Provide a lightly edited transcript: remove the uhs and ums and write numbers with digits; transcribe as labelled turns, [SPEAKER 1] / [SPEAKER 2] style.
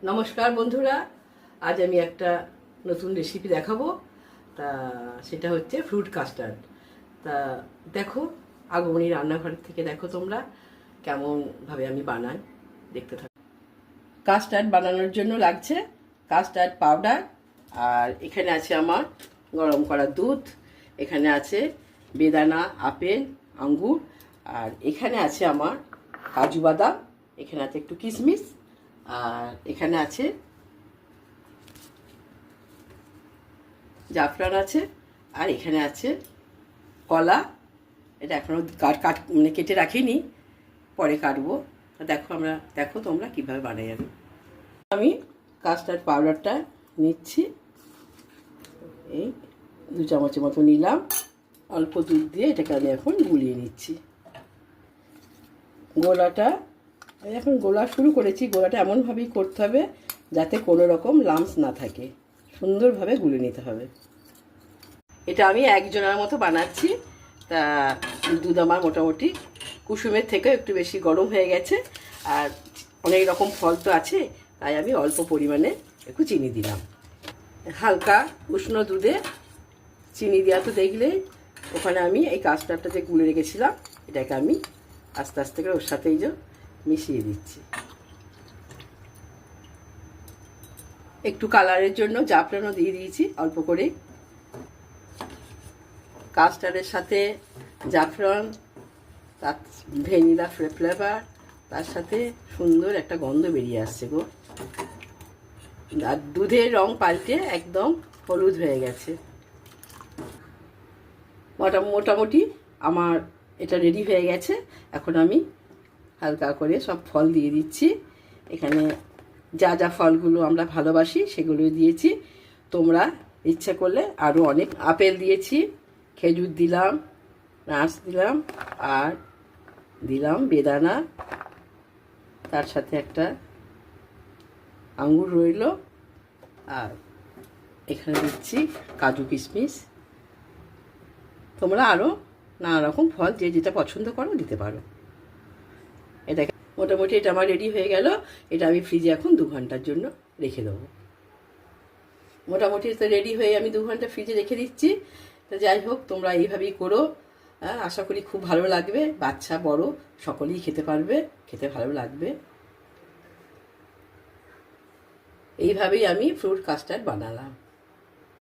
[SPEAKER 1] নমস্কার বন্ধুরা, আজ আমি একটা নতুন রেসিপি দেখাবো। তা সেটা হচ্ছে ফ্রুট কাস্টার্ড। তা দেখো, আগমনী রান্নাঘর থেকে দেখো তোমরা কেমনভাবে আমি বানাই, দেখতে থাকো। কাস্টার্ড বানানোর জন্য লাগছে কাস্টার্ড পাউডার, আর এখানে আছে আমার গরম করা দুধ, এখানে আছে বেদানা, আপেল, আঙ্গুর, আর এখানে আছে আমার কাজু বাদাম, এখানে আছে একটু কিশমিশ, আর এখানে আছে জাফরান আছে, আর এখানে আছে কলা। এটা এখনও মানে কেটে রাখিনি, পরে কাটবো। দেখো তোমরা কীভাবে বানাই। আমি কাস্টার্ড পাউডারটা নিচ্ছি, এই 2 চামচের মতো নিলাম। অল্প দুধ দিয়ে এটাকে আমি এখন গুলিয়ে নিচ্ছি। এখন গোলা শুরু করেছি। গোলাটা এমনভাবেই করতে হবে যাতে কোনো রকম লাম্পস না থাকে, সুন্দরভাবে গুলে নিতে হবে। এটা আমি একজনের মতো বানাচ্ছি। তা দুধ আমার মোটামুটি কুসুমের থেকে একটু বেশি গরম হয়ে গেছে, আর অনেক রকম ফল তো আছে, তাই আমি অল্প পরিমাণে একটু চিনি দিলাম। হালকা উষ্ণ দুধে চিনি দেওয়া তো দেখলেই, ওখানে আমি এই কাস্টার্ডটা যে গুলে রেখেছিলাম এটাকে আমি আস্তে আস্তে করে ওর সাথেই মিশিয়ে দিচ্ছি। একটু কালারের জন্য জাফরানও দিয়ে দিয়েছি অল্প করে। কাস্টার্ডের সাথে জাফরান, তার ভ্যানিলা ফ্লেভার, তার সাথে সুন্দর একটা গন্ধ বেরিয়ে আসছে গো। আর দুধের রং পাল্টে একদম হলুদ হয়ে গেছে। মোটামুটি আমার এটা রেডি হয়ে গেছে। এখন আমি হালকা করে সব ফল দিয়ে দিচ্ছি। এখানে যা যা ফলগুলো আমরা ভালোবাসি সেগুলোই দিয়েছি। তোমরা ইচ্ছা করলে আরও অনেক, আপেল দিয়েছি, খেজুর দিলাম, নাটস দিলাম, আর দিলাম বেদানা, তার সাথে একটা আঙ্গুর রইল, আর এখানে দিচ্ছি কাজু কিশমিশ। তোমরা আরও নানা রকম ফল যে যেটা পছন্দ করো দিতে পারো। এটাকে মোটামুটি এটা আমার রেডি হয়ে গেল। এটা আমি ফ্রিজে এখন 2 ঘন্টার জন্য রেখে দেবো। মোটামুটি তো রেডি হয়ে আমি 2 ঘন্টা ফ্রিজে রেখে দিচ্ছি। তো যাই হোক, তোমরা এইভাবেই করো। আশা করি খুব ভালো লাগবে, বাচ্চা বড় সকলেই খেতে পারবে, খেতে ভালো লাগবে। এইভাবেই আমি ফ্রুট কাস্টার্ড বানালাম।